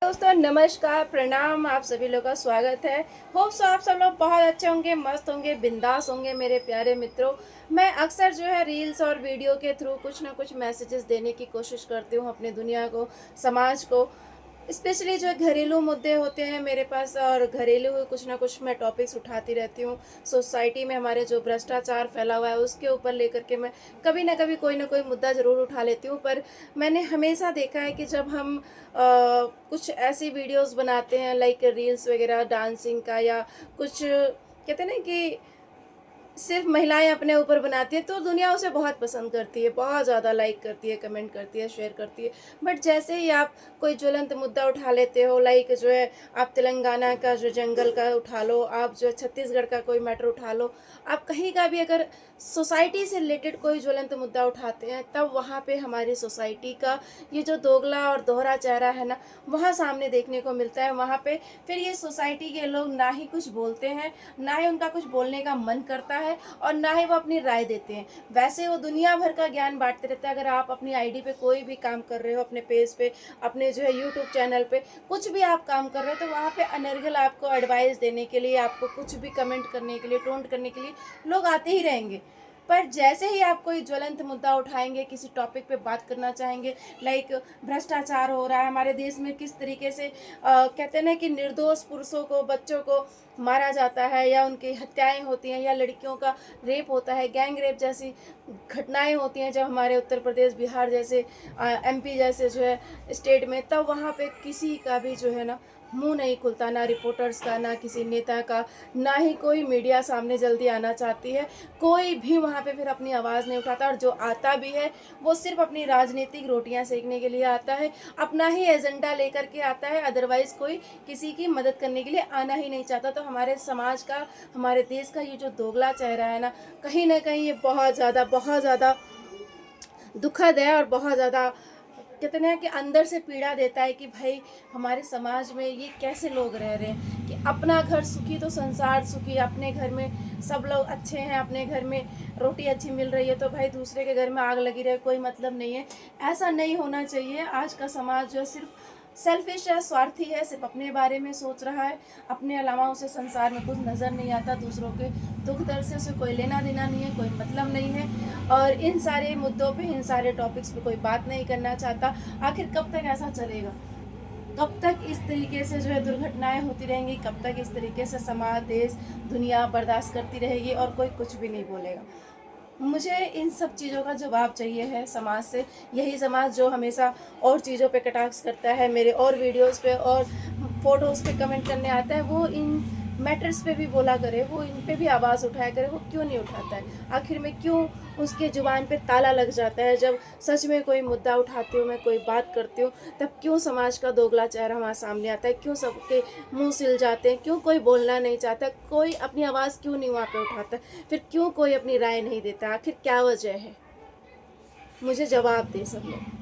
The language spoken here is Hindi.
दोस्तों नमस्कार, प्रणाम। आप सभी लोग का स्वागत है। होप सो आप सब लोग बहुत अच्छे होंगे, मस्त होंगे, बिंदास होंगे मेरे प्यारे मित्रों। मैं अक्सर जो है रील्स और वीडियो के थ्रू कुछ ना कुछ मैसेजेस देने की कोशिश करती हूँ अपने दुनिया को, समाज को। स्पेशली जो घरेलू मुद्दे होते हैं मेरे पास, और घरेलू कुछ ना कुछ मैं टॉपिक्स उठाती रहती हूँ। सोसाइटी में हमारे जो भ्रष्टाचार फैला हुआ है उसके ऊपर लेकर के मैं कभी ना कोई मुद्दा ज़रूर उठा लेती हूँ। पर मैंने हमेशा देखा है कि जब हम कुछ ऐसी वीडियोस बनाते हैं लाइक रील्स वगैरह डांसिंग का, या कुछ कहते हैं ना कि सिर्फ महिलाएं अपने ऊपर बनाती हैं, तो दुनिया उसे बहुत पसंद करती है, बहुत ज़्यादा लाइक करती है, कमेंट करती है, शेयर करती है। बट जैसे ही आप कोई ज्वलंत मुद्दा उठा लेते हो, लाइक जो है आप तेलंगाना का जो जंगल का उठा लो, आप जो है छत्तीसगढ़ का कोई मैटर उठा लो, आप कहीं का भी अगर सोसाइटी से रिलेटेड कोई ज्वलंत मुद्दा उठाते हैं, तब वहाँ पे हमारी सोसाइटी का ये जो दोगला और दोहरा चेहरा है ना, वहाँ सामने देखने को मिलता है। वहाँ पे फिर ये सोसाइटी के लोग ना ही कुछ बोलते हैं, ना ही उनका कुछ बोलने का मन करता है, और ना ही वो अपनी राय देते हैं। वैसे वो दुनिया भर का ज्ञान बांटते रहते हैं। अगर आप अपनी आईडी पे कोई भी काम कर रहे हो, अपने पेज पे, अपने जो है यूट्यूब चैनल पे कुछ भी आप काम कर रहे हो, तो वहाँ पे अनर्गल आपको एडवाइस देने के लिए, आपको कुछ भी कमेंट करने के लिए, टोंट करने के लिए लोग आते ही रहेंगे। पर जैसे ही आप कोई ज्वलंत मुद्दा उठाएंगे, किसी टॉपिक पे बात करना चाहेंगे, लाइक भ्रष्टाचार हो रहा है हमारे देश में, किस तरीके से कहते हैं ना कि निर्दोष पुरुषों को, बच्चों को मारा जाता है, या उनकी हत्याएं होती हैं, या लड़कियों का रेप होता है, गैंग रेप जैसी घटनाएं होती हैं जब हमारे उत्तर प्रदेश, बिहार जैसे एमपी जैसे जो है स्टेट में, तब वहाँ पे किसी का भी जो है ना मुंह नहीं खुलता, ना रिपोर्टर्स का, ना किसी नेता का, ना ही कोई मीडिया सामने जल्दी आना चाहती है। कोई भी वहाँ पे फिर अपनी आवाज़ नहीं उठाता, और जो आता भी है वो सिर्फ अपनी राजनीतिक रोटियां सेकने के लिए आता है, अपना ही एजेंडा लेकर के आता है। अदरवाइज कोई किसी की मदद करने के लिए आना ही नहीं चाहता। तो हमारे समाज का, हमारे देश का ये जो दोगला चेहरा है ना कहीं ये बहुत ज़्यादा दुखद है, और बहुत ज़्यादा कहते हैं कि अंदर से पीड़ा देता है कि भाई हमारे समाज में ये कैसे लोग रह रहे हैं कि अपना घर सुखी तो संसार सुखी। अपने घर में सब लोग अच्छे हैं, अपने घर में रोटी अच्छी मिल रही है, तो भाई दूसरे के घर में आग लगी रहे, कोई मतलब नहीं है। ऐसा नहीं होना चाहिए। आज का समाज जो सिर्फ सेल्फिश है, स्वार्थी है, सिर्फ अपने बारे में सोच रहा है। अपने अलावा उसे संसार में कुछ नज़र नहीं आता। दूसरों के दुख दर्द से उसे कोई लेना देना नहीं है, कोई मतलब नहीं है, और इन सारे मुद्दों पे, इन सारे टॉपिक्स पे कोई बात नहीं करना चाहता। आखिर कब तक ऐसा चलेगा? कब तक इस तरीके से जो है दुर्घटनाएं होती रहेंगी? कब तक इस तरीके से समाज, देश, दुनिया बर्दाश्त करती रहेगी और कोई कुछ भी नहीं बोलेगा? मुझे इन सब चीज़ों का जवाब चाहिए है समाज से। यही समाज जो हमेशा और चीज़ों पे कटाक्ष करता है, मेरे और वीडियोस पे और फोटोज़ पे कमेंट करने आता है, वो इन मैटर्स पे भी बोला करे, वो इन पे भी आवाज़ उठाया करे। वो क्यों नहीं उठाता है? आखिर में क्यों उसके ज़ुबान पे ताला लग जाता है? जब सच में कोई मुद्दा उठाती हूँ, मैं कोई बात करती हूँ, तब क्यों समाज का दोगला चेहरा हमारे सामने आता है? क्यों सबके मुंह सिल जाते हैं? क्यों कोई बोलना नहीं चाहता? कोई अपनी आवाज़ क्यों नहीं वहाँ पे उठाता? फिर क्यों कोई अपनी राय नहीं देता? आखिर क्या वजह है? मुझे जवाब दे सब लोग।